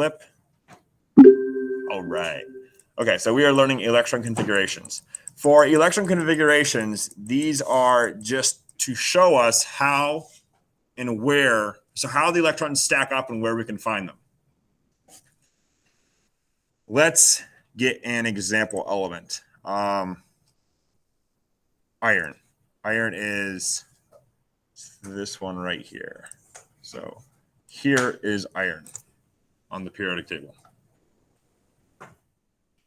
Flip. All right. Okay, so we are learning electron configurations. For electron configurations, these are just to show us how and where, so how the electrons stack up and where we can find them. Let's get an example element. Iron. Iron is this one right here. So here is iron on the periodic table.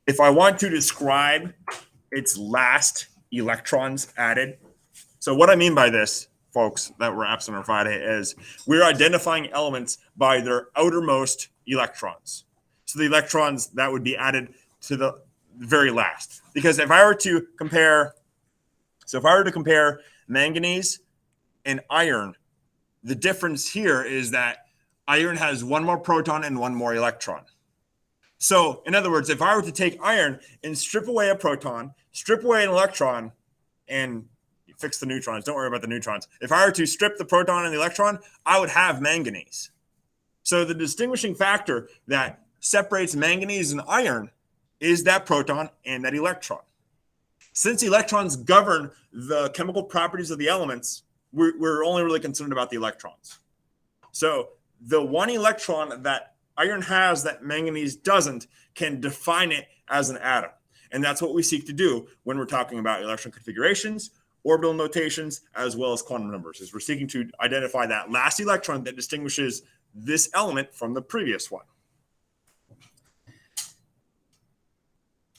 If I want to describe its last electrons added, so what I mean by this, folks, that were absent on Friday, is we're identifying elements by their outermost electrons. So the electrons that would be added to the very last. Because if I were to compare, manganese and iron, the difference here is that iron has one more proton and one more electron. So, in other words, if I were to take iron and strip away a proton, strip away an electron, and fix the neutrons, don't worry about the neutrons. If I were to strip the proton and the electron, I would have manganese. So the distinguishing factor that separates manganese and iron is that proton and that electron. Since electrons govern the chemical properties of the elements, we're only really concerned about the electrons. So the one electron that iron has that manganese doesn't can define it as an atom. And that's what we seek to do when we're talking about electron configurations, orbital notations, as well as quantum numbers, is we're seeking to identify that last electron that distinguishes this element from the previous one.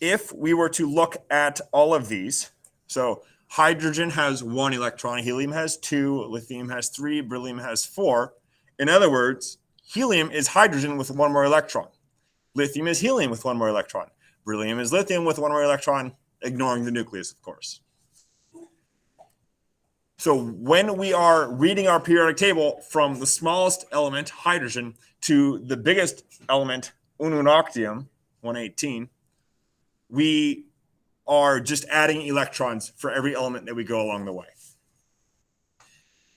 If we were to look at all of these, so hydrogen has one electron, helium has two, lithium has three, beryllium has four. In other words, helium is hydrogen with one more electron. Lithium is helium with one more electron. Beryllium is lithium with one more electron, ignoring the nucleus, of course. So when we are reading our periodic table from the smallest element, hydrogen, to the biggest element, ununoctium, 118, we are just adding electrons for every element that we go along the way.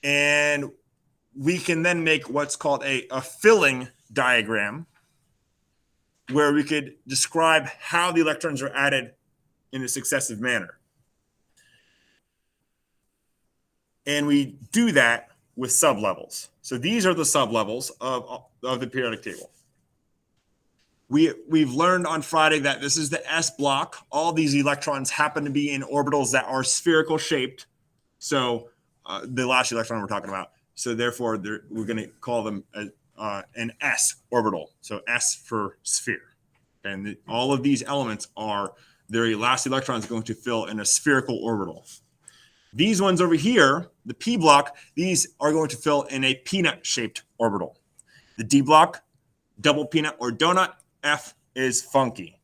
And we can then make what's called a filling diagram, where we could describe how the electrons are added in a successive manner. And we do that with sublevels. So these are the sublevels of the periodic table. We've learned on Friday that this is the S block. All these electrons happen to be in orbitals that are spherical shaped. So the last electron we're talking about. So therefore, we're going to call them an S orbital. So S for sphere. And all of these elements are their last electron is going to fill in a spherical orbital. These ones over here, the P block, these are going to fill in a peanut-shaped orbital. The D block, double peanut or donut. F is funky.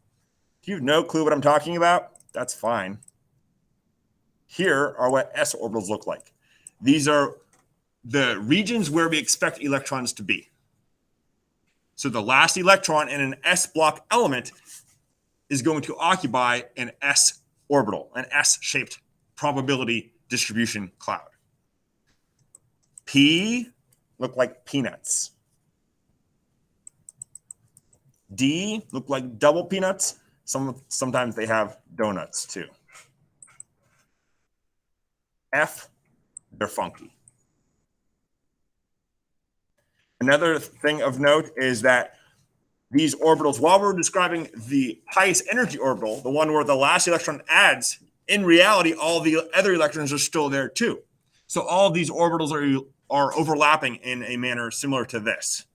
If you have no clue what I'm talking about, that's fine. Here are what S orbitals look like. These are the regions where we expect electrons to be. So the last electron in an S block element is going to occupy an S orbital, an S-shaped probability distribution cloud. P look like peanuts. D look like double peanuts. Sometimes they have donuts too. F, they're funky. Another thing of note is that these orbitals, while we're describing the highest energy orbital, the one where the last electron adds, in reality, all the other electrons are still there too. So all of these orbitals are overlapping in a manner similar to this.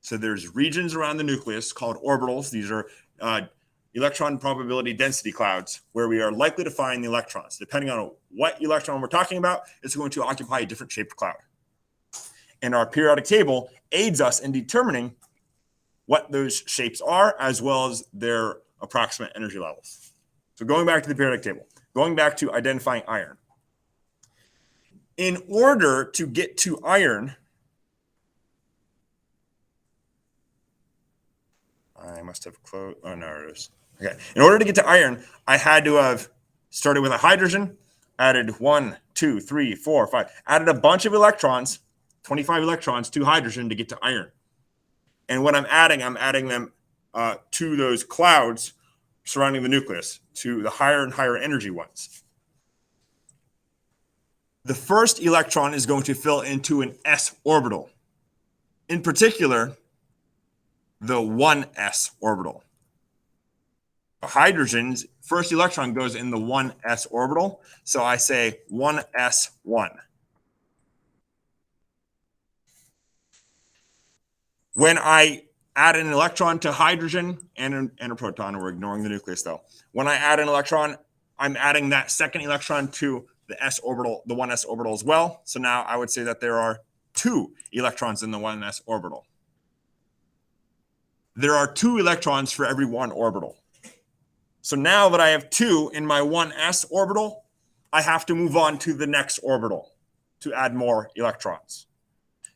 So there's regions around the nucleus called orbitals. These are electron probability density clouds where we are likely to find the electrons. Depending on what electron we're talking about, it's going to occupy a different shaped cloud. And our periodic table aids us in determining what those shapes are, as well as their approximate energy levels. So going back to the periodic table, going back to identifying iron. In order to get to iron, I must have closed. Oh, no, it is. Okay. In order to get to iron, I had to have started with a hydrogen, added 1, 2, 3, 4, 5, added a bunch of electrons, 25 electrons to hydrogen to get to iron. And what I'm adding them to those clouds surrounding the nucleus, to the higher and higher energy ones. The first electron is going to fill into an s orbital. In particular, the 1s orbital. Hydrogen's first electron goes in the 1s orbital, so I say 1s1. When I add an electron to hydrogen and a proton, we're ignoring the nucleus though. When I add an electron, I'm adding that second electron to the s orbital, the 1s orbital as well. So now I would say that there are 2 electrons in the 1s orbital. There are 2 electrons for every 1 orbital. So now that I have 2 in my 1s orbital, I have to move on to the next orbital to add more electrons.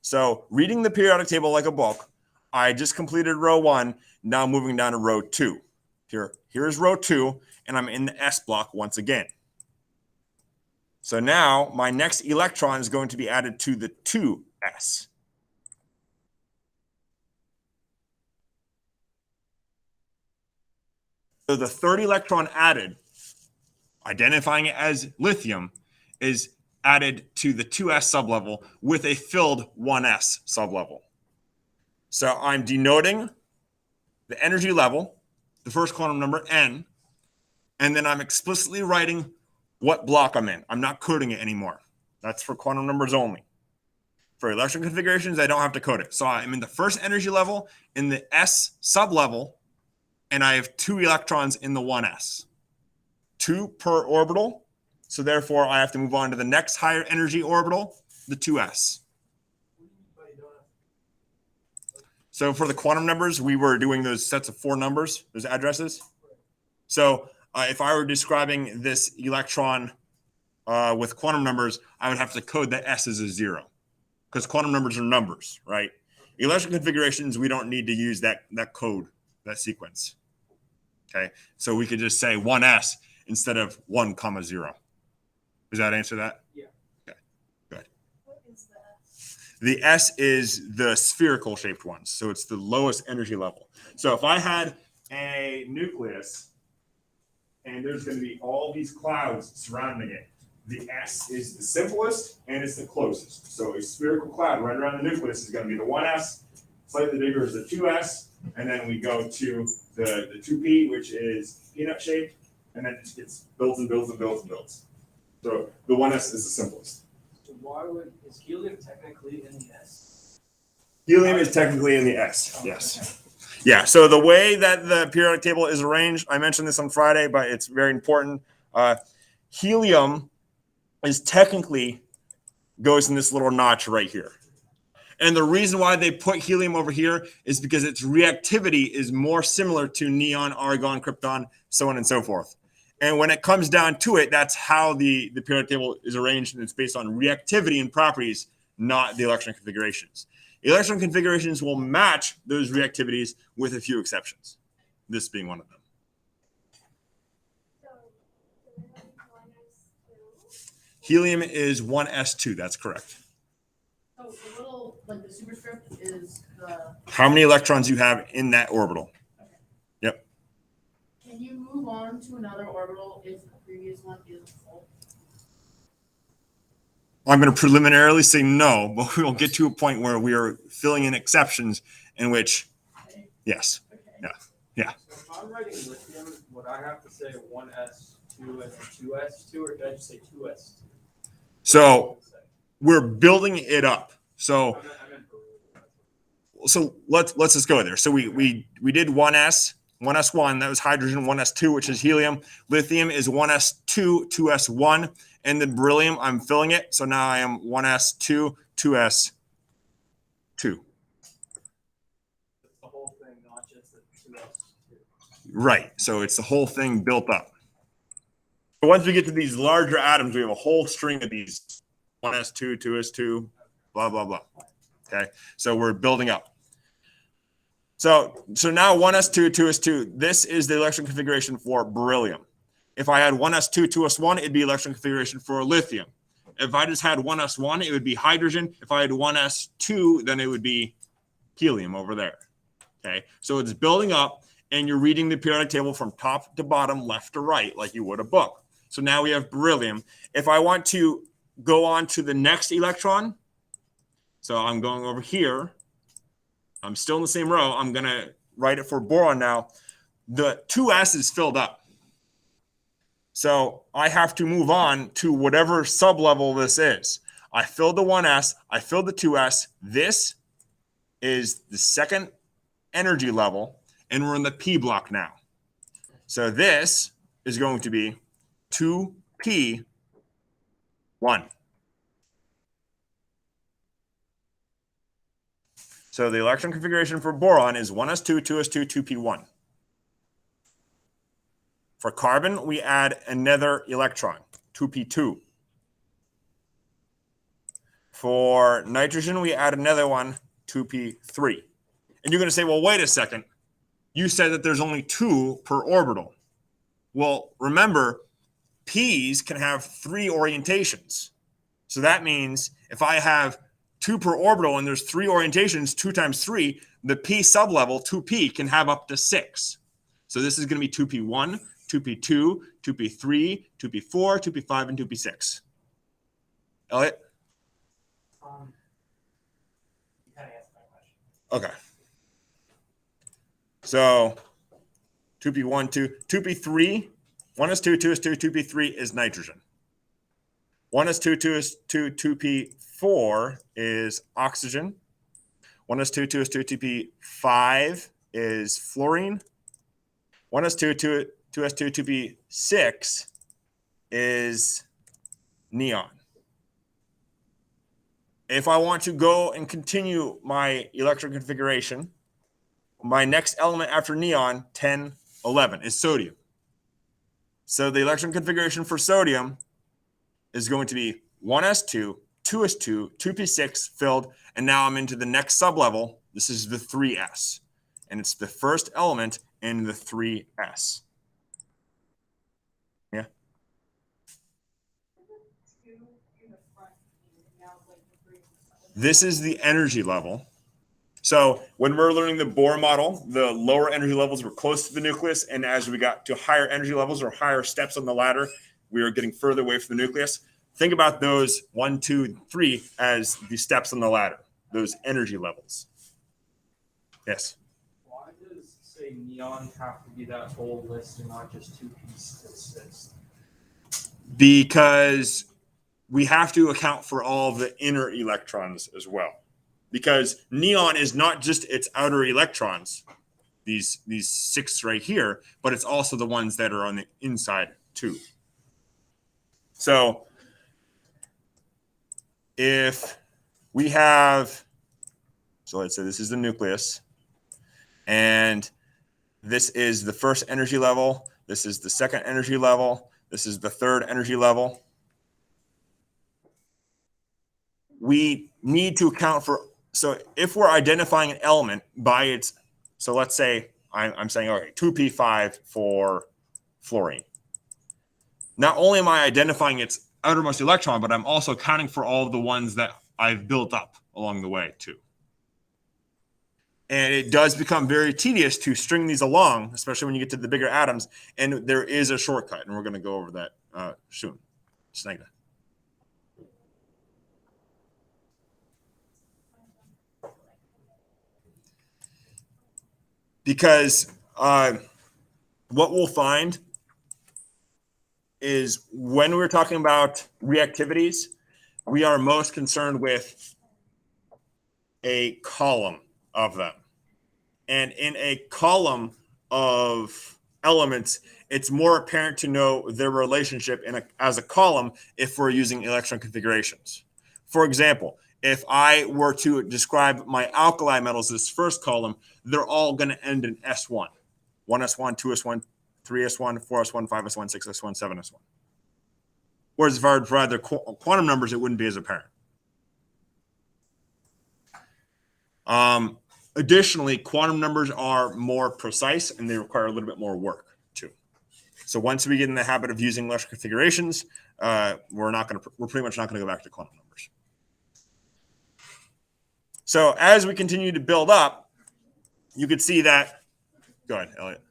So reading the periodic table like a book, I just completed row 1, now moving down to row 2. Here's row 2, and I'm in the s block once again. So now my next electron is going to be added to the 2s. So the third electron added, identifying it as lithium, is added to the 2s sublevel with a filled 1s sublevel. So I'm denoting the energy level, the first quantum number, n, and then I'm explicitly writing what block I'm in. I'm not coding it anymore. That's for quantum numbers only. For electron configurations, I don't have to code it. So I'm in the first energy level in the s sublevel, and I have 2 electrons in the 1s. 2 per orbital. So therefore, I have to move on to the next higher energy orbital, the 2s. So for the quantum numbers, we were doing those sets of 4 numbers, those addresses. So if I were describing this electron with quantum numbers, I would have to code that s as a 0, because quantum numbers are numbers, right? Electron configurations, we don't need to use that code, that sequence. Okay, so we could just say 1s instead of 1, 0. Does that answer that? Yeah. Okay, good. What is the S? The S is the spherical shaped ones. So it's the lowest energy level. So if I had a nucleus and there's going to be all these clouds surrounding it, the S is the simplest and it's the closest. So a spherical cloud right around the nucleus is going to be the 1s, slightly bigger is the 2s, and then we go to the 2p, which is peanut shaped, and then it just gets builds and builds and builds and builds. So the 1s is the simplest. So is helium technically in the S? Helium is technically in the S, yes. Yeah, so the way that the periodic table is arranged, I mentioned this on Friday, but it's very important. Helium is technically goes in this little notch right here. And the reason why they put helium over here is because its reactivity is more similar to neon, argon, krypton, so on and so forth. And when it comes down to it, that's how the periodic table is arranged, and it's based on reactivity and properties, not the electron configurations. Electron configurations will match those reactivities with a few exceptions, this being one of them. Helium is 1s2, that's correct. So the little, like the superscript is the... How many electrons you have in that orbital. Okay. Yep. Can you move on to another orbital if the previous one is full? I'm going to preliminarily say no, but we will get to a point where we are filling in exceptions in which, Okay. yes, Okay. yeah. So if I'm writing lithium, would I have to say 1s2 and then 2s2, or can I just say 2s2? So we're building it up. So let's just go there. So we did 1s, 1s1, that was hydrogen, 1s2, which is helium. Lithium is 1s2, 2s1, and then beryllium, I'm filling it. So now I am 1s2, 2s2. The whole thing, not just the 2s2. Right. So it's the whole thing built up. So once we get to these larger atoms, we have a whole string of these 1s2, 2s2, blah, blah, blah. Okay. So we're building up. So now 1s2, 2s2, this is the electron configuration for beryllium. If I had 1s2, 2s1, it'd be electron configuration for lithium. If I just had 1s1, it would be hydrogen. If I had 1s2, then it would be helium over there. Okay, so it's building up, and you're reading the periodic table from top to bottom, left to right, like you would a book. So now we have beryllium. If I want to go on to the next electron, so I'm going over here. I'm still in the same row. I'm going to write it for boron now. The 2s is filled up. So I have to move on to whatever sublevel this is. I filled the 1s. I filled the 2s. This is the second energy level, and we're in the p block now. So this is going to be 2p1. So the electron configuration for boron is 1s2, 2s2, 2p1. For carbon, we add another electron, 2p2. For nitrogen, we add another one, 2p3. And you're going to say, well, wait a second. You said that there's only 2 per orbital. Well, remember, p's can have 3 orientations. So that means if I have 2 per orbital and there's 3 orientations, 2 times 3, the p sublevel, 2p, can have up to 6. So this is going to be 2p1, 2p2, 2p3, 2p4, 2p5, and 2p6. Elliot? You kind of answered my question. Okay. So 2p1, 2p3, 1s2, 2s2, 2p3 is nitrogen. 1s2, 2s2, 2p4 is oxygen. 1s2, 2s2, 2p5 is fluorine. 1s2, 2s2, 2p6 is neon. If I want to go and continue my electron configuration, my next element after neon, 10, 11, is sodium. So the electron configuration for sodium is going to be 1s2, 2s2, 2p6 filled, and now I'm into the next sublevel. This is the 3s, and it's the first element in the 3s. Yeah? This is the energy level. So when we're learning the Bohr model, the lower energy levels were close to the nucleus, and as we got to higher energy levels or higher steps on the ladder, we are getting further away from the nucleus. Think about those 1, 2, 3 as the steps on the ladder, those energy levels. Yes? Why does, say, neon have to be that whole list and not just 2 pieces? Because we have to account for all the inner electrons as well. Because neon is not just its outer electrons, these 6 right here, but it's also the ones that are on the inside too. So if we have, so let's say this is the nucleus, and this is the first energy level, this is the second energy level, this is the third energy level. We need to account for, so if we're identifying an element by its, so let's say I'm saying, okay, 2p5 for fluorine. Not only am I identifying its outermost electron, but I'm also accounting for all of the ones that I've built up along the way too. And it does become very tedious to string these along, especially when you get to the bigger atoms. And there is a shortcut, and we're going to go over that soon. Snagda. Because what we'll find is when we're talking about reactivities, we are most concerned with a column of them. And in a column of elements, it's more apparent to know their relationship as a column if we're using electron configurations. For example, if I were to describe my alkali metals, this first column, they're all going to end in S1. 1s1, 2s1, 3s1, 4s1, 5s1, 6s1, 7s1. Whereas if I were to provide their quantum numbers, it wouldn't be as apparent. Additionally, quantum numbers are more precise and they require a little bit more work too. So once we get in the habit of using electron configurations, we're pretty much not going to go back to quantum numbers. So as we continue to build up, you could see that. Go ahead, Elliot.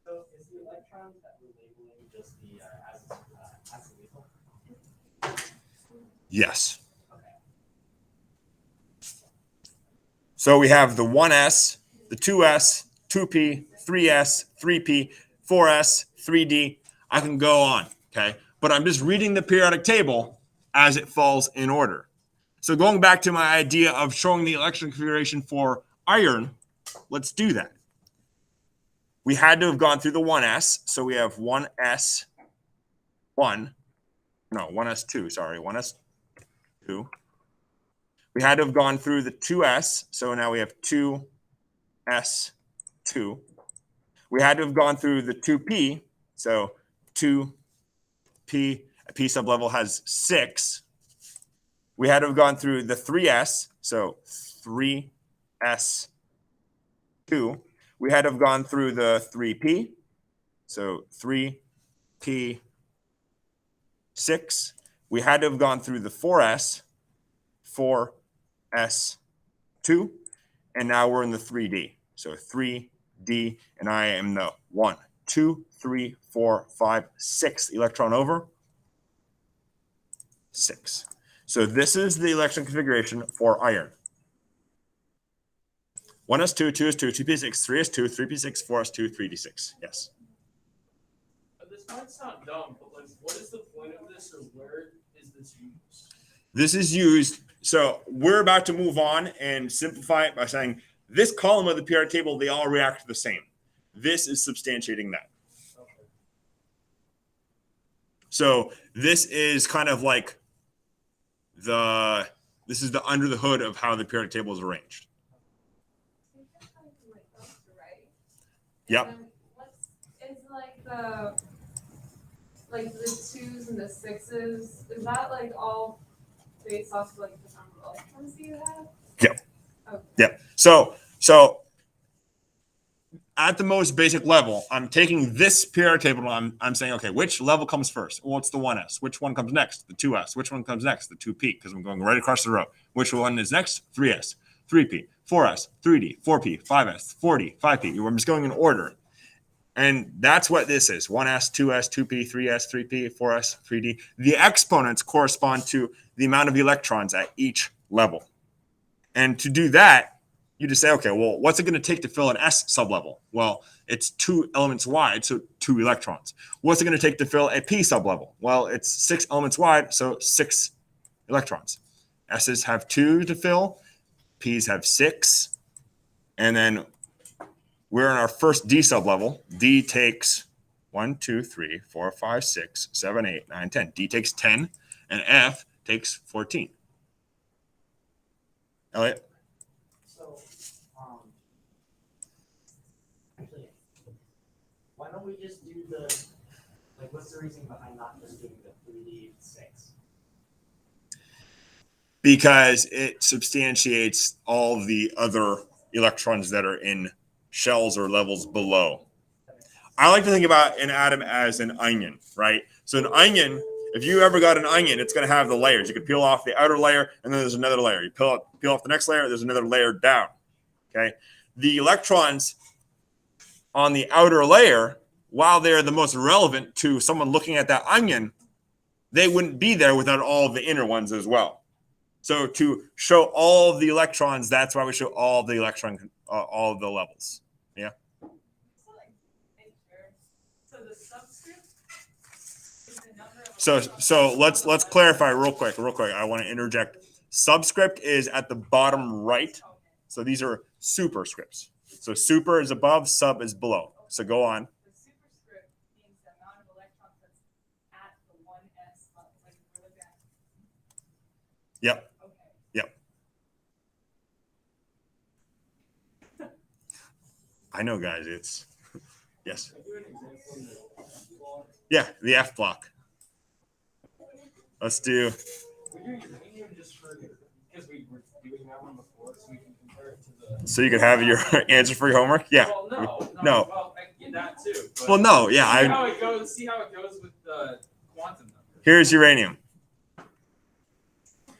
So is the electrons that we're labeling just the as lethal? Yes. Okay. So we have the 1s, the 2s, 2p, 3s, 3p, 4s, 3d. I can go on, okay? But I'm just reading the periodic table as it falls in order. So going back to my idea of showing the electron configuration for iron, let's do that. We had to have gone through the 1s, so we have 1s1, no, 1s2, sorry, 1s2. We had to have gone through the 2s, so now we have 2s2. We had to have gone through the 2p, so 2p, a p sublevel has 6. We had to have gone through the 3s, so 3s2. We had to have gone through the 3p, so 3p6. We had to have gone through the 4s, 4s2, and now we're in the 3d. So 3d, and I am the 1, 2, 3, 4, 5, 6 electron over 6. So this is the electron configuration for iron. 1s2, 2s2, 2p6, 3s2, 3p6, 4s2, 3d6. Yes. This might sound dumb, but like, what is the point of this, or where is this used? This is used. So we're about to move on and simplify it by saying this column of the periodic table, they all react the same. This is substantiating that. Okay. So this is kind of like this is the under the hood of how the periodic table is arranged. Yep. Is like the 2s and the 6s, is that like all based off like the number of electrons you have? Yep. Okay. Yep. So at the most basic level, I'm taking this periodic table and I'm saying, okay, which level comes first? Well, it's the 1s. Which one comes next? The 2s. Which one comes next? The 2p, because I'm going right across the row. Which one is next? 3s, 3p, 4s, 3d, 4p, 5s, 4d, 5p. I'm just going in order. And that's what this is. 1s, 2s, 2p, 3s, 3p, 4s, 3d. The exponents correspond to the amount of electrons at each level. And to do that, you just say, okay, well, what's it going to take to fill an S sublevel? Well, it's 2 elements wide, so 2 electrons. What's it going to take to fill a P sublevel? Well, it's 6 elements wide, so 6 electrons. S's have 2 to fill, P's have 6, and then we're in our first D sublevel. D takes 1, 2, 3, 4, 5, 6, 7, 8, 9, 10. D takes 10, and F takes 14. Elliot? So, actually, why don't we just do what's the reason behind not just doing the 3d6? Because it substantiates all the other electrons that are in shells or levels below. I like to think about an atom as an onion, right? So an onion, if you ever got an onion, it's going to have the layers. You could peel off the outer layer, and then there's another layer. You peel off the next layer, there's another layer down, okay? The electrons on the outer layer, while they're the most relevant to someone looking at that onion, they wouldn't be there without all the inner ones as well. So to show all of the electrons, that's why we show all the all of the levels. Yeah. So the subscript is the number of So let's clarify real quick. I want to interject. Subscript is at the bottom right. So these are superscripts. So super is above, sub is below. So go on. The superscript means the amount of electrons that's at the 1s level, like really bad. Yep. Okay. I know, guys. It's yes. Can I do an example in the F block? Yeah, the F block. Let's do. We do uranium just for because we were doing that one before, so we can compare it to the. So you can have your answer for your homework. Yeah. Well, no. No. Well, that too. But Well, no. Yeah. See how it goes. See how it goes with the quantum number. Here's uranium.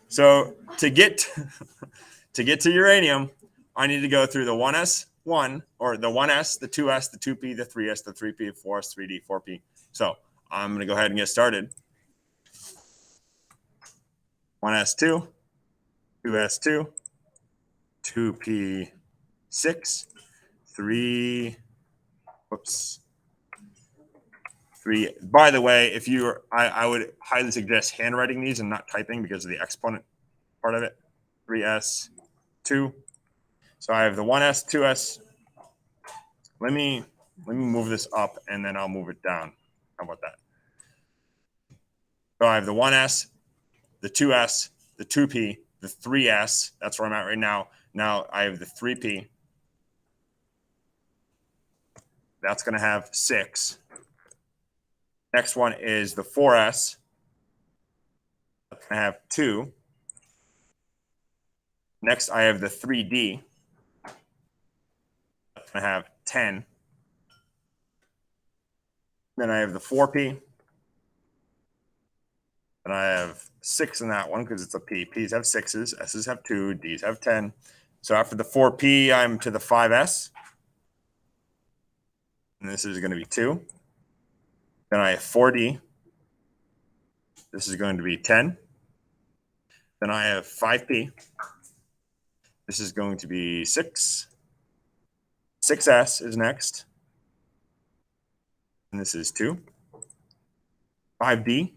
So to get to uranium, I need to go through the 1s, 1, or the 1s, the 2s, the 2p, the 3s, the 3p, 4s, 3d, 4p. So I'm going to go ahead and get started. 1s2, 2s2, 2p6, 3, whoops, 3. By the way, if you're, I would highly suggest handwriting these and not typing because of the exponent part of it. 3s2. So I have the 1s, 2s. Let me move this up and then I'll move it down. How about that? So I have the 1s, the 2s, the 2p, the 3s. That's where I'm at right now. Now I have the 3p. That's going to have 6. Next one is the 4s. That's going to have 2. Next, I have the 3d. That's going to have 10. Then I have the 4p. And I have 6 in that one because it's a P. P's have 6s, S's have 2, D's have 10. So after the 4p, I'm to the 5s. And this is going to be 2. Then I have 4d. This is going to be 10. Then I have 5p. This is going to be 6. 6s is next. And this is 2. 5d.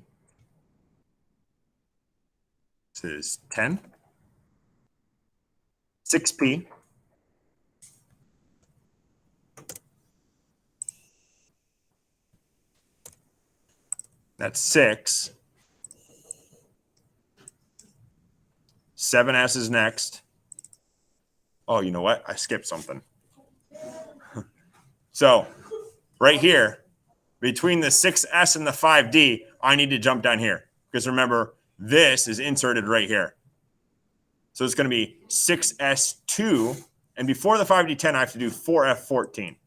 This is 10. 6p. That's 6. 7s is next. Oh, you know what? I skipped something. So right here, between the 6s and the 5d, I need to jump down here. Because remember, this is inserted right here. So it's going to be 6s2. And before the 5d10, I have to do 4f14.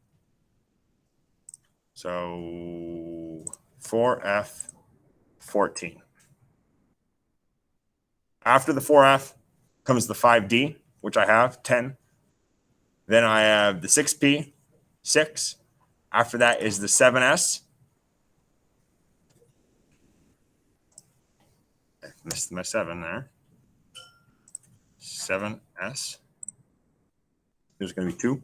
So 4f14. After the 4f comes the 5d, which I have, 10. Then I have the 6p, 6. After that is the 7s. I missed my 7 there. 7s. There's going to be 2.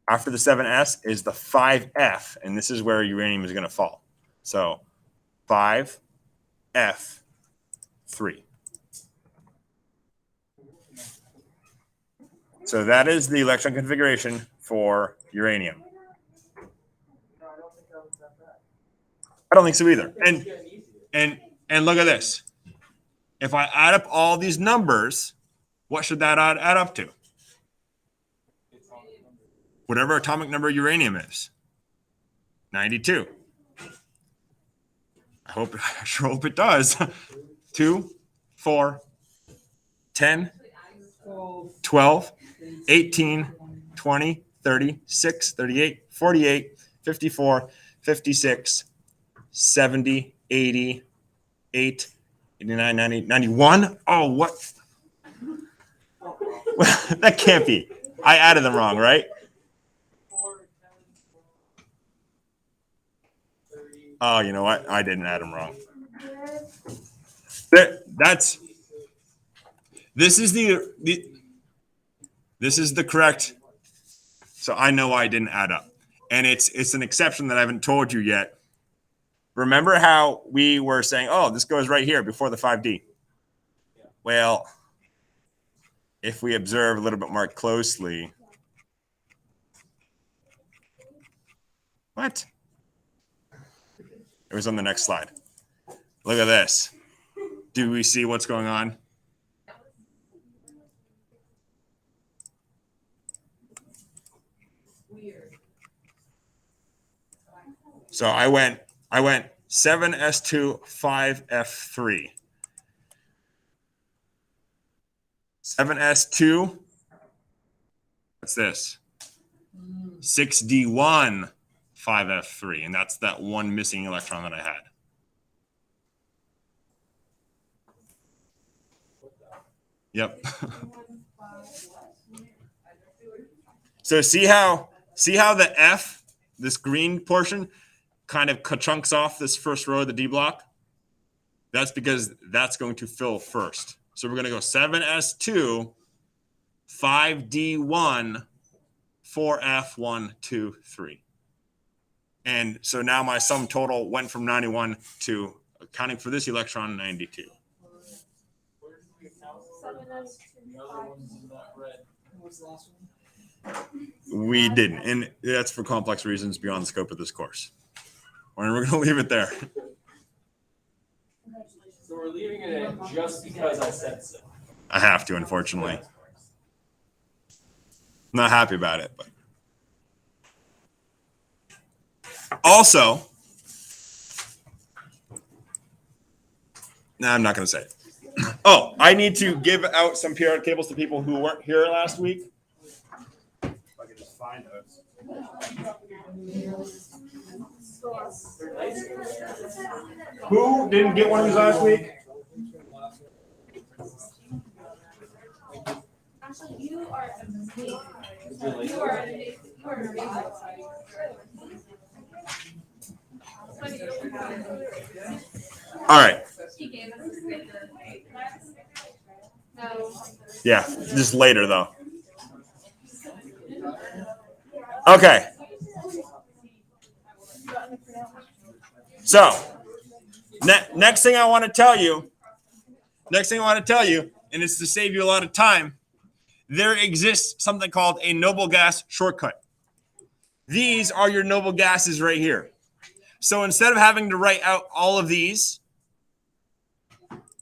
After the 7s is the 5f, and this is where uranium is going to fall. So 5f3. So that is the electron configuration for uranium. I don't think so either. And look at this. If I add up all these numbers, what should that add up to? Whatever atomic number uranium is. 92. I sure hope it does. 2, 4, 10, 12, 18, 20, 36, 38, 48, 54, 56, 70, 80, 8, 89, 90, 91. Oh, what? Well, that can't be. I added them wrong, right? 4, 10, 30. Oh, you know what? I didn't add them wrong. This is the correct. So I know I didn't add up. And it's an exception that I haven't told you yet. Remember how we were saying, oh, this goes right here before the 5D. Well, if we observe a little bit more closely. What? It was on the next slide. Look at this. Do we see what's going on? So I went 7s2 5f3. 7s2. What's this? 6d1 5f3, and that's that one missing electron that I had. Yep. So see how the F, this green portion, kind of chunks off this first row of the D block? That's because that's going to fill first. So we're going to go 7s2, 5d1, 4f1, 2, 3. And so now my sum total went from 91 to, accounting for this electron, 92. Where did we account for 7s2, the other ones in that red? What's the last one? We didn't. And that's for complex reasons beyond the scope of this course. And we're going to leave it there. So we're leaving it in just because I said so. I have to, unfortunately. Not happy about it, but also, no, I'm not going to say it. Oh, I need to give out some periodic tables to people who weren't here last week. If I can just find those. Who didn't get one of these last week? Actually, you are amazing. Really? You are amazing. You are amazing. All right. He gave us a sticker. No. Yeah, just later though. Okay. So, next thing I want to tell you, and it's to save you a lot of time, there exists something called a noble gas shortcut. These are your noble gases right here. So instead of having to write out all of these,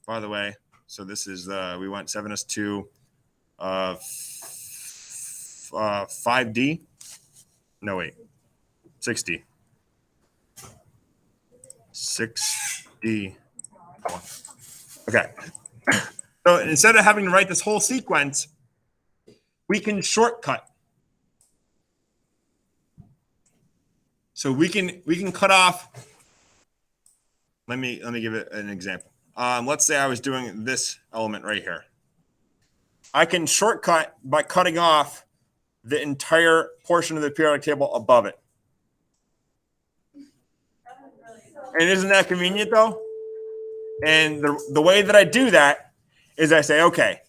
by the way, so this is we went 7s2, 5d. No, wait, 6d. 6d. Okay. So instead of having to write this whole sequence, we can shortcut. So we can cut off. Let me give it an example. Let's say I was doing this element right here. I can shortcut by cutting off the entire portion of the periodic table above it. And isn't that convenient though? And the way that I do that is I say, okay,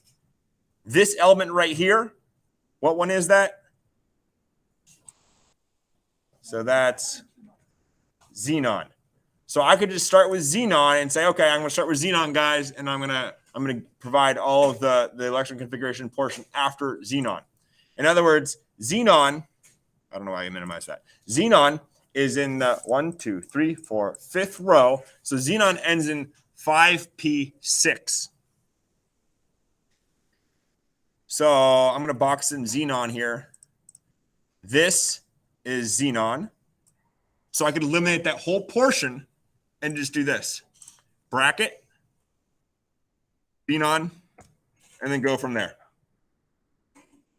this element right here, what one is that? So that's xenon. So I could just start with xenon and say, okay, I'm going to start with xenon, guys, and I'm going to provide all of the electron configuration portion after xenon. In other words, xenon, I don't know why I minimized that. Xenon is in the 1, 2, 3, 4, 5th row. So xenon ends in 5p6. So I'm going to box in xenon here. This is xenon. So I could eliminate that whole portion and just do this. Bracket, xenon, and then go from there.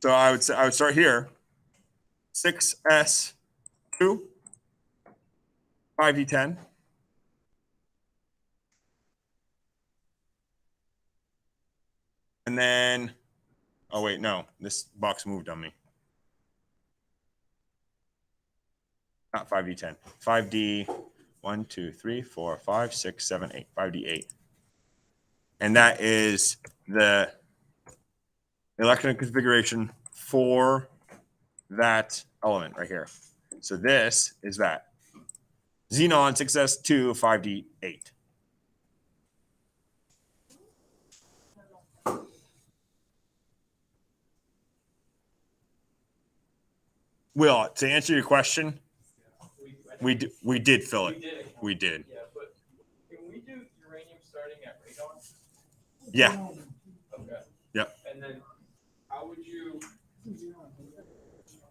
So I would start here. 6s2, 5d10. And then, oh wait, no, this box moved on me. Not 5d10. 5d, 1, 2, 3, 4, 5, 6, 7, 8. 5d8. And that is the electron configuration for that element right here. So this is that. Xenon 6s2, 5d8. Will, to answer your question, we did fill it. We did. Yeah, but can we do uranium starting at radon? Yeah. Okay. Yep. And then how would you?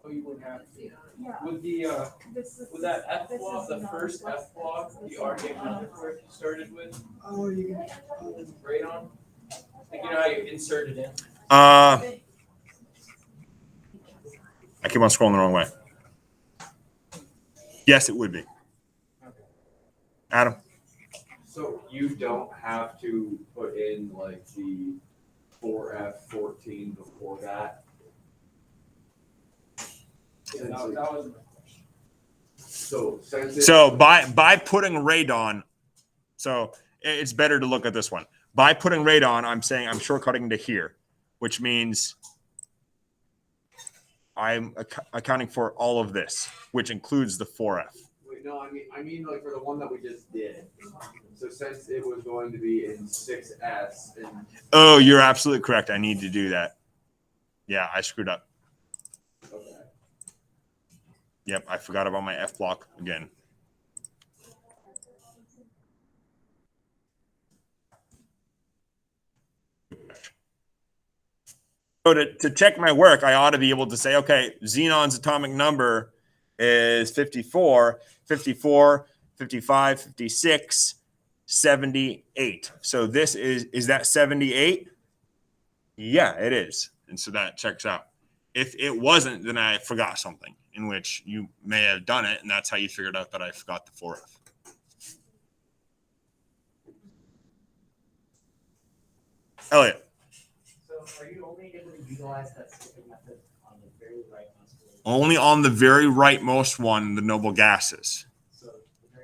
Oh, you wouldn't have to. Yeah. Would would that F block, the first F block, the RJ where you started with? Oh, you can. Radon? Like, you know how you insert it in? I keep on scrolling the wrong way. Yes, it would be. Adam. So you don't have to put in like the 4F14 before that? That was my question. So since it- So by putting radon, so it's better to look at this one. By putting radon, I'm saying I'm shortcutting to here, which means I'm accounting for all of this, which includes the 4F. Wait, no, I mean like for the one that we just did. So since it was going to be in 6S and Oh, you're absolutely correct. I need to do that. Yeah, I screwed up. okay. Yep, I forgot about my F block again. So to check my work, I ought to be able to say, okay, xenon's atomic number is 54, 54, 55, 56, 78. So this is that 78? Yeah, it is. And so that checks out. If it wasn't, then I forgot something, in which you may have done it, and that's how you figured out that I forgot the 4F. Elliot. So are you only able to utilize that skipping method on the very rightmost one? Only on the very rightmost one, the noble gases. So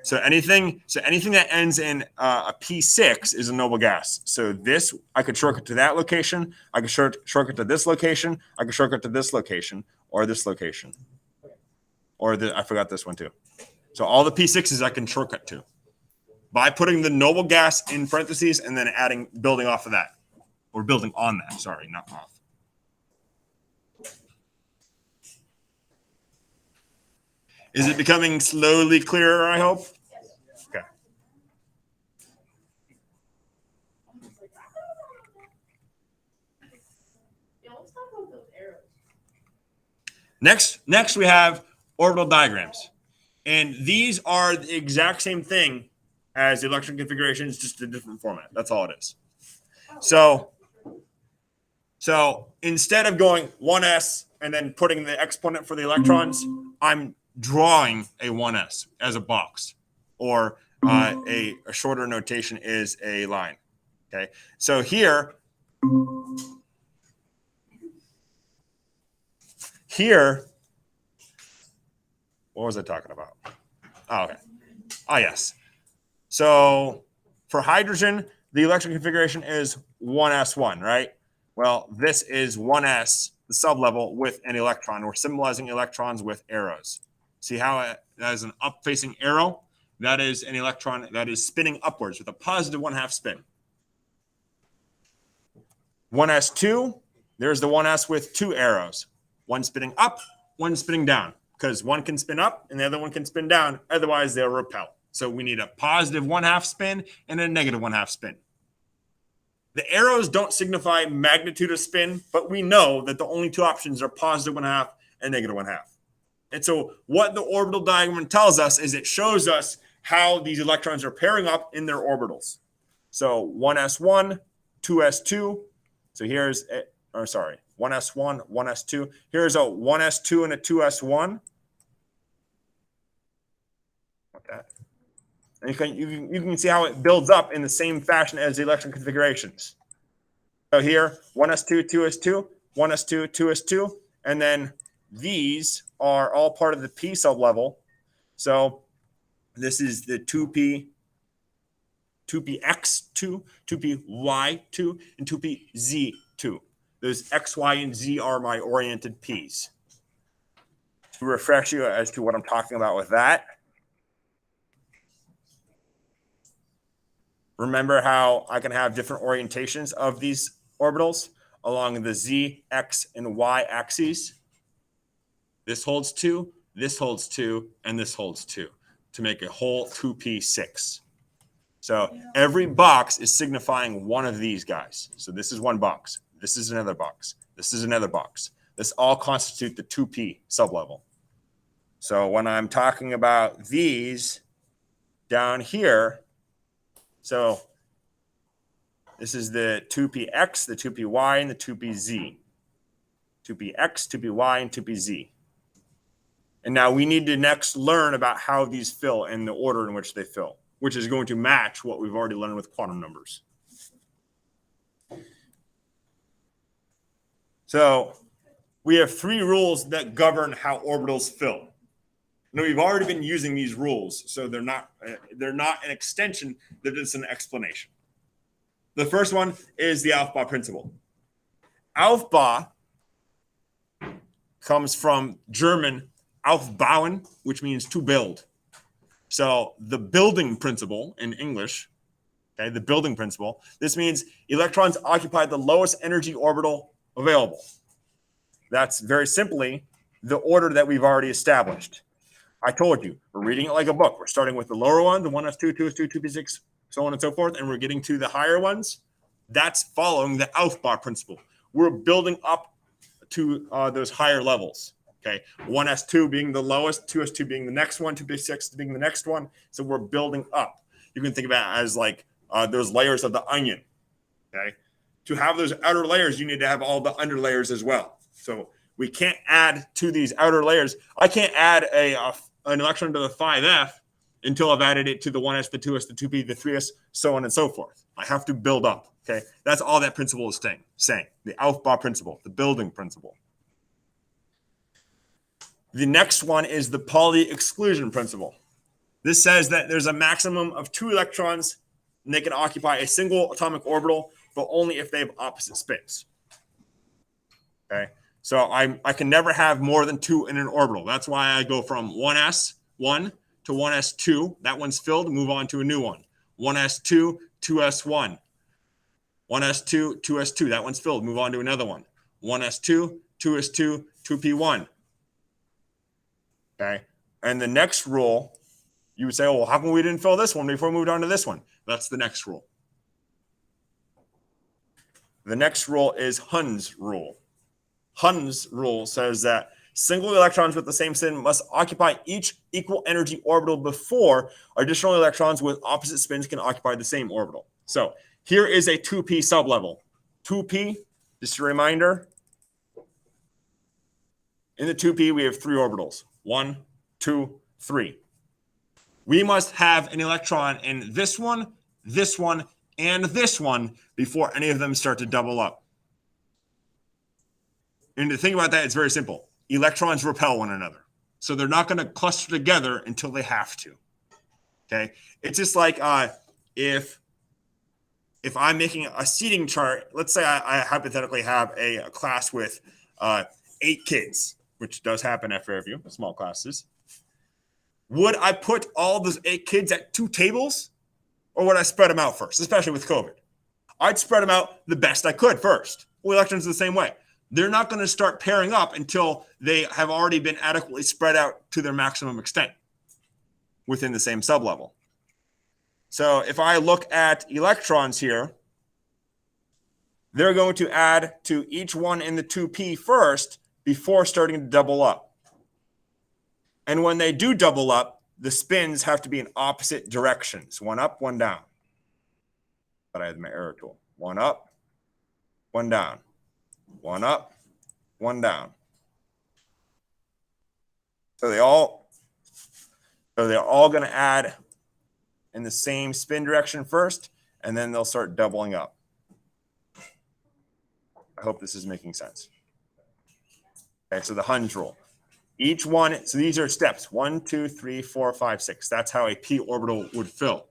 So anything that ends in a P6 is a noble gas. So this, I could shortcut to that location. I could shortcut to this location. I could shortcut to this location or this location. Or I forgot this one too. So all the P6s I can shortcut to by putting the noble gas in parentheses and then building off of that. Or building on that, sorry, not off. Is it becoming slowly clearer, I hope? Okay. Yeah, let's talk about those arrows. Next we have orbital diagrams. And these are the exact same thing as the electron configurations, just a different format. That's all it is. So instead of going 1s and then putting the exponent for the electrons, I'm drawing a 1s as a box, or a shorter notation is a line. Okay, so here, what was I talking about? Oh, okay. Oh, yes. So for hydrogen, the electron configuration is 1s1, right? Well, this is 1s, the sublevel, with an electron. We're symbolizing electrons with arrows. See how that is an up-facing arrow? That is an electron that is spinning upwards with a positive 1/2 spin. 1s2, there's the 1s with 2 arrows. One spinning up, one spinning down, because one can spin up and the other one can spin down. Otherwise, they'll repel. So we need a positive 1/2 spin and a negative 1/2 spin. The arrows don't signify magnitude of spin, but we know that the only two options are positive 1/2 and negative 1/2. And so what the orbital diagram tells us is it shows us how these electrons are pairing up in their orbitals. So 1s1, 2s2. So here's, 1s1, 1s2. Here's a 1s2 and a 2s1. Like that. And you can see how it builds up in the same fashion as the electron configurations. So here, 1s2, 2s2, 1s2, 2s2, and then these are all part of the P sublevel. So this is the 2p, 2px2, 2py2, and 2pz2. Those x, y, and z are my oriented P's. To refresh you as to what I'm talking about with that, remember how I can have different orientations of these orbitals along the z, x, and y axes? This holds 2, this holds 2, and this holds 2 to make a whole 2p6. So every box is signifying one of these guys. So this is one box. This is another box. This is another box. This all constitute the 2p sublevel. So when I'm talking about these down here, so this is the 2px, the 2py, and the 2pz. 2px, 2py, and 2pz. And now we need to next learn about how these fill and the order in which they fill, which is going to match what we've already learned with quantum numbers. So we have 3 rules that govern how orbitals fill. Now, we've already been using these rules, so they're not an extension, they're just an explanation. The first one is the Aufbau principle. Aufbau comes from German aufbauen, which means to build. So the building principle in English, okay, the building principle, this means electrons occupy the lowest energy orbital available. That's very simply the order that we've already established. I told you, we're reading it like a book. We're starting with the lower one, the 1s2, 2s2, 2p6, so on and so forth, and we're getting to the higher ones. That's following the Aufbau principle. We're building up to those higher levels. Okay, 1s2 being the lowest, 2s2 being the next one, 2p6 being the next one. So we're building up. You can think about it as like those layers of the onion. Okay, to have those outer layers, you need to have all the under layers as well. So we can't add to these outer layers. I can't add an electron to the 5f until I've added it to the 1s, the 2s, the 2p, the 3s, so on and so forth. I have to build up. Okay, that's all that principle is saying. The Aufbau principle, the building principle. The next one is the Pauli exclusion principle. This says that there's a maximum of 2 electrons and they can occupy a single atomic orbital, but only if they have opposite spins. Okay, so I can never have more than 2 in an orbital. That's why I go from 1s1 to 1s2. That one's filled, move on to a new one. 1s2, 2s1. 1s2, 2s2. That one's filled, move on to another one. 1s2, 2s2, 2p1. Okay, and the next rule, you would say, oh, well, how come we didn't fill this one before we moved on to this one? That's the next rule. The next rule is Hund's rule. Hund's rule says that single electrons with the same spin must occupy each equal energy orbital before additional electrons with opposite spins can occupy the same orbital. So here is a 2p sublevel. 2p, just a reminder, in the 2p, we have 3 orbitals. 1, 2, 3. We must have an electron in this one, and this one before any of them start to double up. And to think about that, it's very simple. Electrons repel one another. So they're not going to cluster together until they have to. Okay? It's just like if I'm making a seating chart, let's say I hypothetically have a class with 8 kids, which does happen at Fairview, small classes. Would I put all those 8 kids at 2 tables, or would I spread them out first, especially with COVID? I'd spread them out the best I could first. Well, electrons are the same way. They're not going to start pairing up until they have already been adequately spread out to their maximum extent within the same sublevel. So if I look at electrons here, they're going to add to each one in the 2p first before starting to double up. And when they do double up, the spins have to be in opposite directions. One up, one down. But I have my arrow tool. One up, one down. One up, one down. So they're all going to add in the same spin direction first, and then they'll start doubling up. I hope this is making sense. Okay, so the Hund's rule. Each one, so these are steps. 1, 2, 3, 4, 5, 6. That's how a p orbital would fill.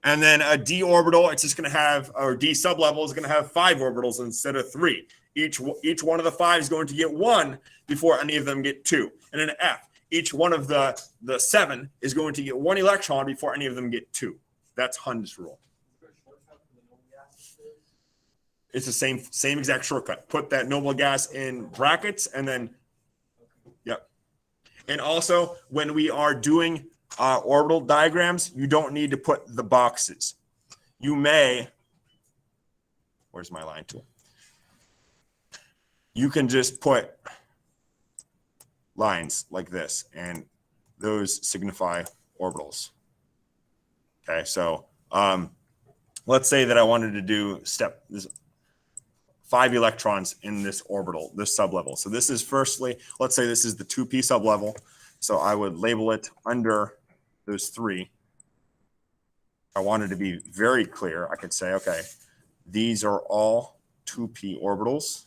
And then a d orbital, it's just going to have, or d sublevel is going to have 5 orbitals instead of 3. Each one of the 5 is going to get 1 before any of them get 2. And an F, each one of the 7 is going to get 1 electron before any of them get 2. That's Hund's rule. It's the same exact shortcut. Put that noble gas in brackets and then, yep. And also, when we are doing orbital diagrams, you don't need to put the boxes. You may, where's my line tool? You can just put lines like this, and those signify orbitals. Okay, so let's say that I wanted to do 5 electrons in this orbital, this sublevel. So this is firstly, let's say this is the 2p sublevel. So I would label it under those 3. I wanted to be very clear. I could say, okay, these are all 2p orbitals.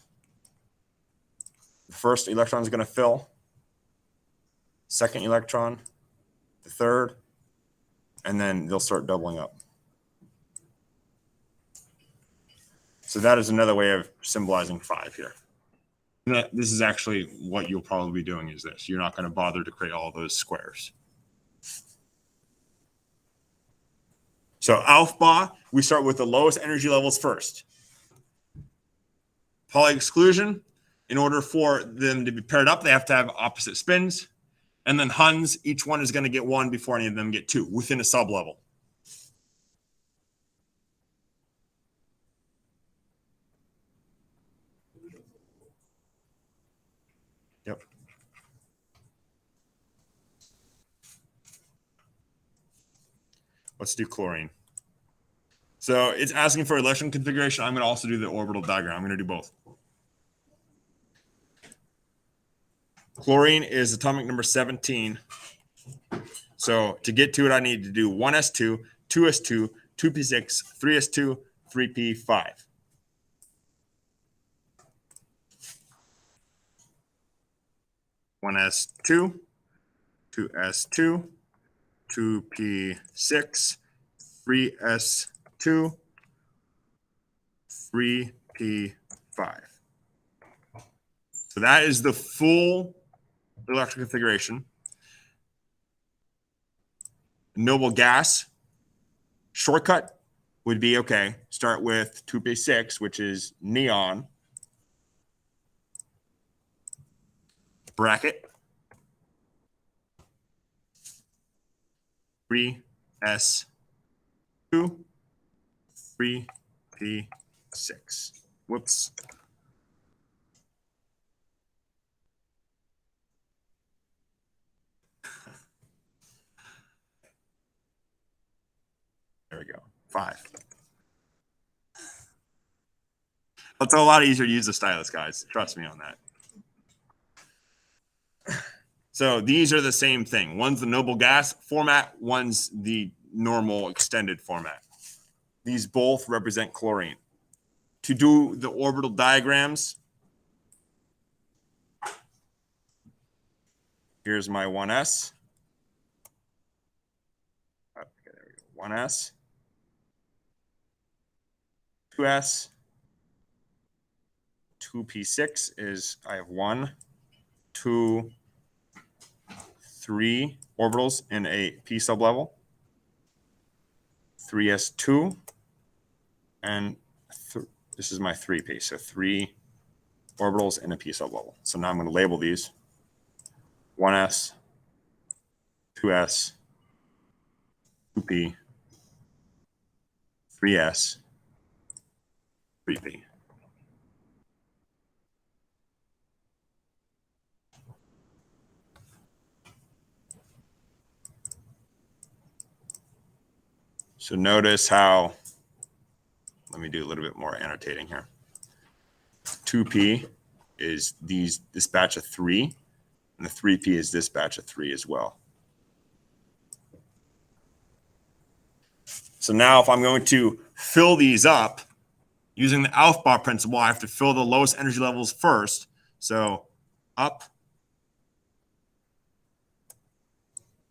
The first electron is going to fill, second electron, the third, and then they'll start doubling up. So that is another way of symbolizing 5 here. This is actually what you'll probably be doing is this. You're not going to bother to create all those squares. So alpha, we start with the lowest energy levels first. Pauli exclusion, in order for them to be paired up, they have to have opposite spins. And then Huns, each one is going to get 1 before any of them get 2 within a sublevel. Yep. Let's do chlorine. So it's asking for electron configuration. I'm going to also do the orbital diagram. I'm going to do both. Chlorine is atomic number 17. So to get to it, I need to do 1s2, 2s2, 2p6, 3s2, 3p5. One S2, 2s2, 2p6, 3s2, 3p5. So that is the full electron configuration. Noble gas shortcut would be, okay, start with 2p6, which is neon, bracket, 3s2, 3p6. Whoops. There we go. 5. It's a lot easier to use the stylus, guys. Trust me on that. So these are the same thing. One's the noble gas format. One's the normal extended format. These both represent chlorine. To do the orbital diagrams, here's my 1s. Okay, there we go. 1s. 2s. 2p6 is, I have 1, 2, 3 orbitals in a p sublevel. 3s2. And this is my 3p. So 3 orbitals in a p sublevel. So now I'm going to label these 1s, 2s, 2p, 3s, 3p. So notice how, let me do a little bit more annotating here. 2p is this batch of 3, and the 3p is this batch of 3 as well. So now if I'm going to fill these up using the Aufbau principle, I have to fill the lowest energy levels first. So up,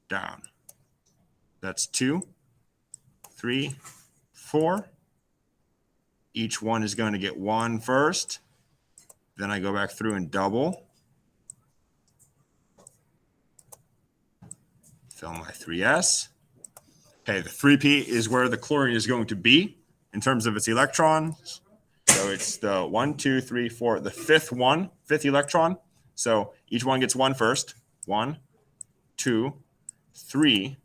down. That's 2, 3, 4. Each one is going to get 1 first. Then I go back through and double. Fill my 3s. Okay, the 3p is where the chlorine is going to be in terms of its electrons. So it's the 1, 2, 3, 4, the fifth electron. So each one gets 1 first. 1, 2, 3,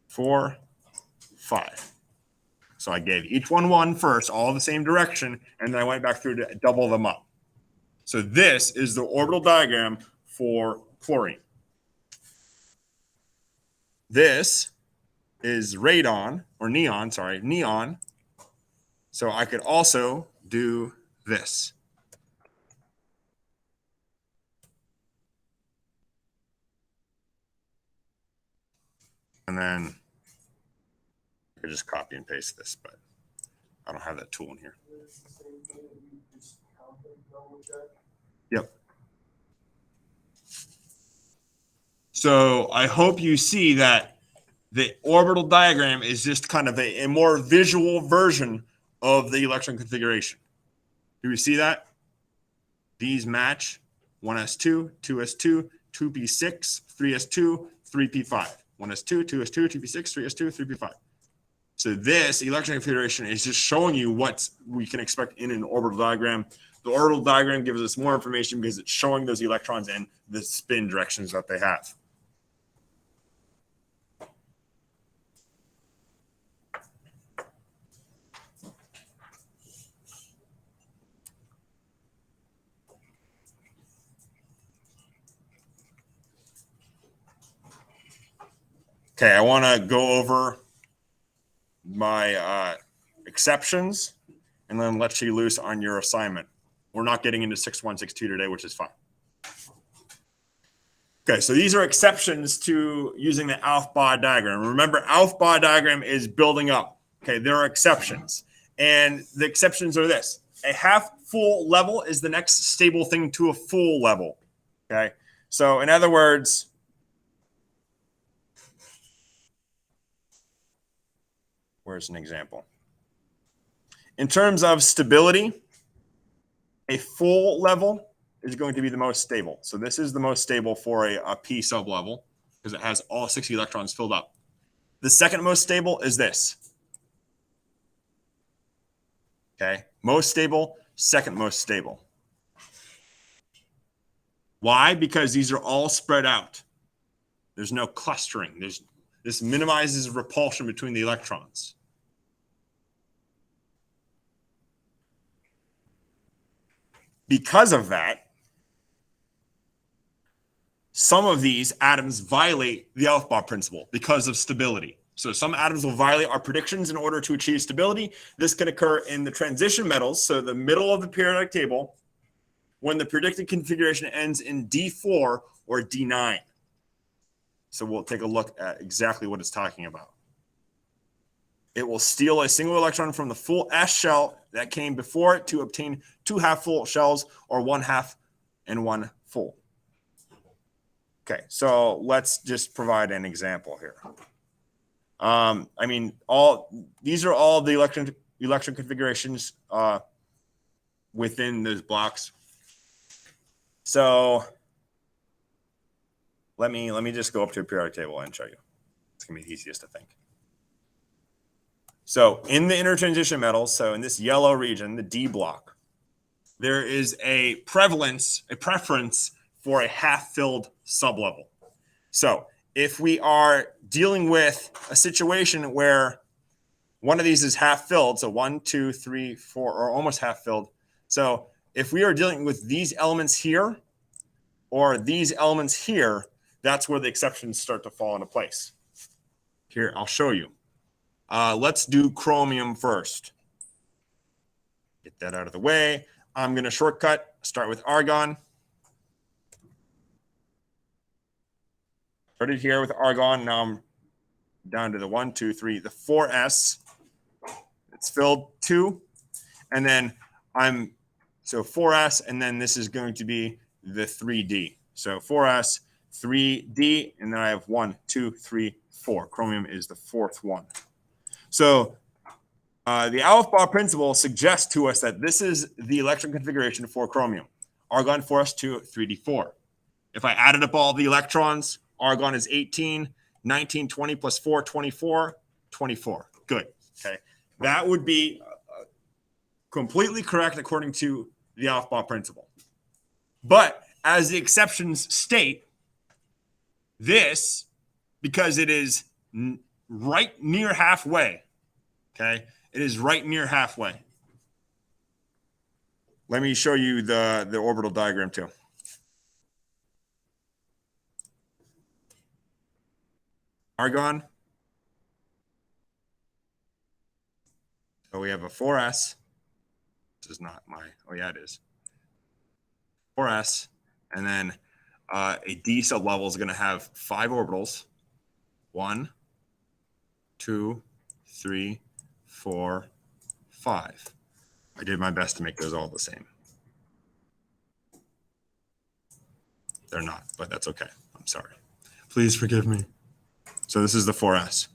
4, 5. So I gave each one 1 first, all the same direction, and then I went back through to double them up. So this is the orbital diagram for chlorine. This is radon, or neon, sorry, neon. So I could also do this. And then I could just copy and paste this, but I don't have that tool in here. Yep. So I hope you see that the orbital diagram is just kind of a more visual version of the electron configuration. Do we see that? These match 1s2, 2s2, 2p6, 3s2, 3p5. 1s2, 2s2, 2p6, 3s2, 3p5. So this electron configuration is just showing you what we can expect in an orbital diagram. The orbital diagram gives us more information because it's showing those electrons and the spin directions that they have. Okay, I want to go over my exceptions and then let you loose on your assignment. We're not getting into 6162 today, which is fine. Okay, so these are exceptions to using the Aufbau diagram. Remember, Aufbau diagram is building up. Okay, there are exceptions. And the exceptions are this. A half full level is the next stable thing to a full level. Okay, so in other words, where's an example? In terms of stability, a full level is going to be the most stable. So this is the most stable for a P sublevel because it has all 60 electrons filled up. The second most stable is this. Okay, most stable, second most stable. Why? Because these are all spread out. There's no clustering. This minimizes repulsion between the electrons. Because of that, some of these atoms violate the Aufbau principle because of stability. So some atoms will violate our predictions in order to achieve stability. This can occur in the transition metals, so the middle of the periodic table, when the predicted configuration ends in D4 or D9. So we'll take a look at exactly what it's talking about. It will steal a single electron from the full S shell that came before it to obtain two half-full shells or one half and one full. Okay, so let's just provide an example here. I mean, these are all the electron configurations within those blocks. So let me just go up to a periodic table and show you. It's gonna be the easiest, I think. So in the intertransition metals, so in this yellow region, the D block, there is a preference for a half-filled sublevel. So if we are dealing with a situation where one of these is half-filled, so 1, 2, 3, 4, or almost half-filled. So if we are dealing with these elements here or these elements here, that's where the exceptions start to fall into place. Here, I'll show you. Let's do chromium first. Get that out of the way. I'm going to shortcut, start with argon. Started here with argon. Now I'm down to the 1, 2, 3, the 4s. It's filled 2. And then so 4s, and then this is going to be the 3d. So 4s, 3d, and then I have 1, 2, 3, 4. Chromium is the fourth one. So the Aufbau principle suggests to us that this is the electron configuration for chromium. Argon 4s2, 3d4. If I added up all the electrons, argon is 18, 19, 20 plus 4, 24, 24. Good. Okay. That would be completely correct according to the Aufbau principle. But as the exceptions state, this, because it is right near halfway, okay? It is right near halfway. Let me show you the orbital diagram too. Argon. So we have a 4s. This is not my, oh yeah, it is. 4s. And then a D sublevel is going to have 5 orbitals. 1, 2, 3, 4, 5. I did my best to make those all the same. They're not, but that's okay. I'm sorry. Please forgive me. So this is the 4s.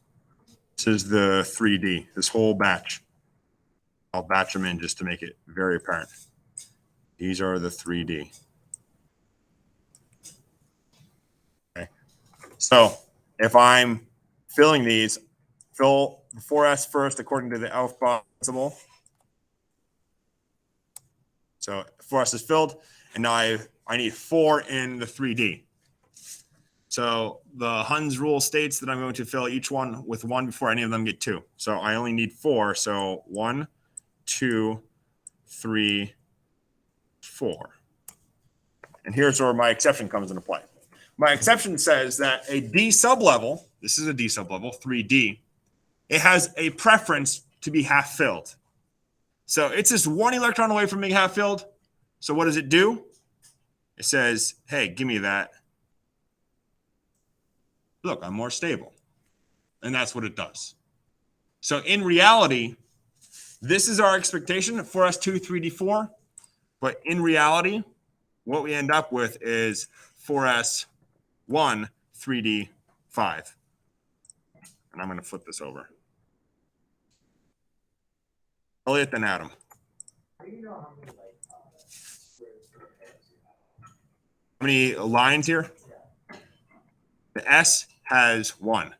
This is the 3d, this whole batch. I'll batch them in just to make it very apparent. These are the 3d. Okay. So if I'm filling these, fill the 4s first according to the Aufbau principle. So 4s is filled, and now I need 4 in the 3d. So the Hund's rule states that I'm going to fill each one with 1 before any of them get 2. So I only need 4. So 1, 2, 3, 4. And here's where my exception comes into play. My exception says that a D sublevel, this is a D sublevel, 3D, it has a preference to be half filled. So it's just 1 electron away from being half filled. So what does it do? It says, hey, give me that. Look, I'm more stable. And that's what it does. So in reality, this is our expectation for us 2, 3D4. But in reality, what we end up with is 4s 1, 3d 5. And I'm going to flip this over. Elliot, then Adam. How do you know how many like squares per pairs you have? How many lines here? The S has 1.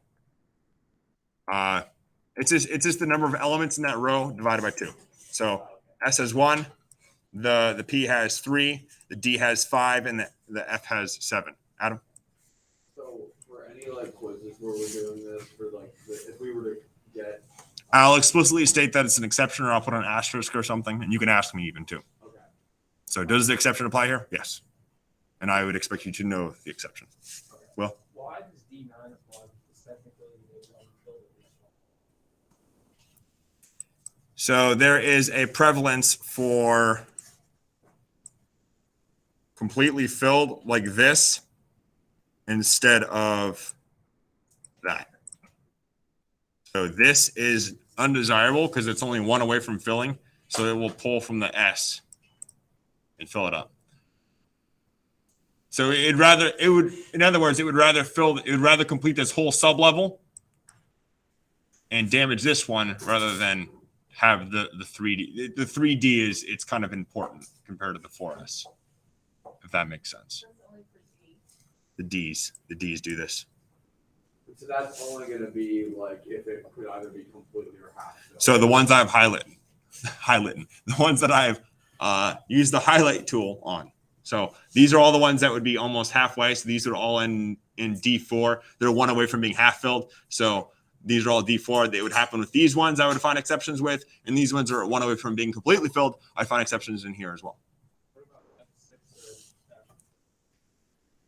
It's just the number of elements in that row divided by 2. So S has 1, the P has 3, the D has 5, and the F has 7. Adam? So for any like quizzes where we're doing this, for like if we were to get, I'll explicitly state that it's an exception, or I'll put an asterisk or something, and you can ask me even too. okay, So does the exception apply here? Yes. And I would expect you to know the exception. Will? Why does D9 apply? Because technically they don't fill it this one. So there is a prevalence for completely filled like this instead of that. So this is undesirable because it's only 1 away from filling. So it will pull from the S and fill it up. So in other words, it would rather complete this whole sublevel and damage this one rather than have the 3D. The 3D it's kind of important compared to the 4S, if that makes sense. That's only for D. The Ds do this. so that's only gonna be like if it could either be completely or half. So the ones I've highlighted, the ones that I've used the highlight tool on. So these are all the ones that would be almost halfway. So these would all end in D4. They're 1 away from being half filled. So these are all D4. They would happen with these ones I would find exceptions with. And these ones are 1 away from being completely filled. I find exceptions in here as well. What about F6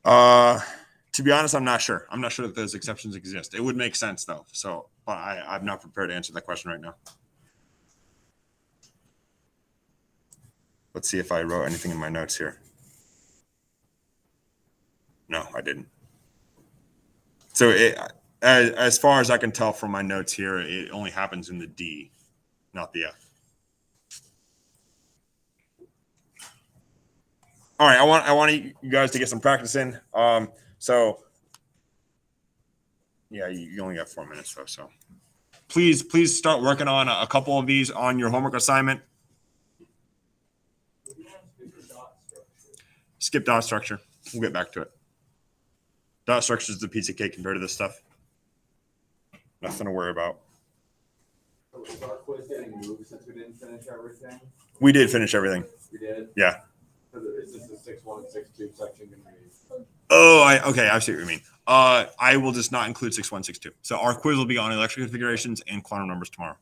or F? To be honest, I'm not sure. I'm not sure that those exceptions exist. It would make sense though. So, but I'm not prepared to answer that question right now. Let's see if I wrote anything in my notes here. No, I didn't. So as far as I can tell from my notes here, it only happens in the D, not the F. All right, I want you guys to get some practice in. So yeah, you only got 4 minutes though. So please start working on a couple of these on your homework assignment. What do you want to do for dot structure? Skip dot structure. We'll get back to it. Dot structure is the piece of cake compared to this stuff. Nothing to worry about. So is our quiz getting moved since we didn't finish everything? We did finish everything. We did? Yeah. So is this the 6.1 and 6.2 section gonna be? Oh, okay. I see what you mean. I will just not include 6.1.6.2. So our quiz will be on electrical configurations and quantum numbers tomorrow.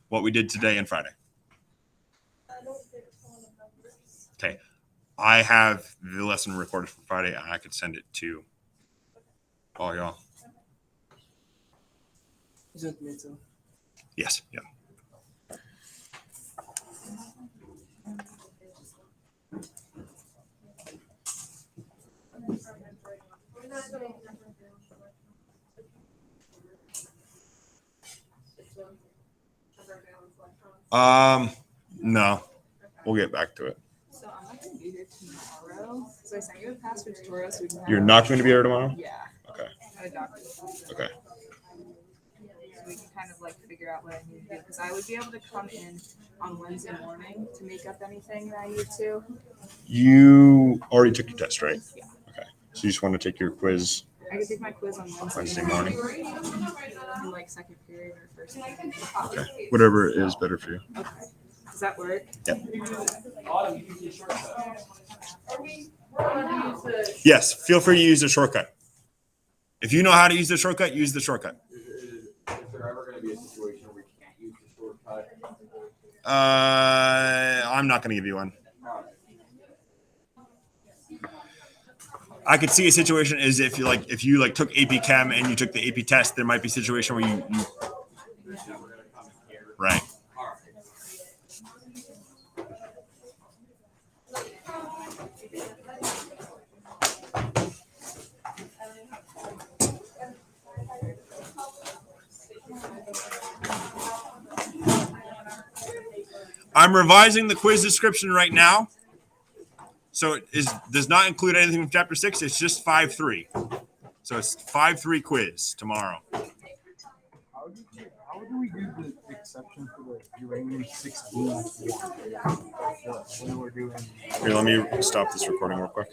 What we did today and Friday. I don't think quantum numbers. Okay. I have the lesson recorded for Friday, and I could send it to all y'all. Is that me too? Yes. Yeah. We're not doing No. We'll get back to it. So I'm not gonna be here tomorrow. So I sent you a password tutorial so we can. You're not going to be here tomorrow? Yeah. Okay. At a doctor's. Okay. So we can kind of like figure out what I need to do because I would be able to come in on Wednesday morning to make up anything that I need to. You already took your test, right? Yeah. Okay. So you just want to take your quiz I could take my quiz on Wednesday morning? in like second period or first period. Okay. Whatever is better for you. Okay. Does that work? Autumn, you can use a shortcut. We're gonna use the. Yes. Feel free to use the shortcut. If you know how to use the shortcut, use the shortcut. Is there ever gonna be a situation where we can't use the shortcut? I'm not going to give you one. I could see a situation is if you took AP Chem and you took the AP test, there might be a situation where you There's never gonna come in here. right. All right. I'm revising the quiz description right now. So it does not include anything from chapter 6. It's just 5.3. So it's 5.3 quiz tomorrow. How do we do the exception for the uranium 16 one? When we're doing. Here, let me stop this recording real quick.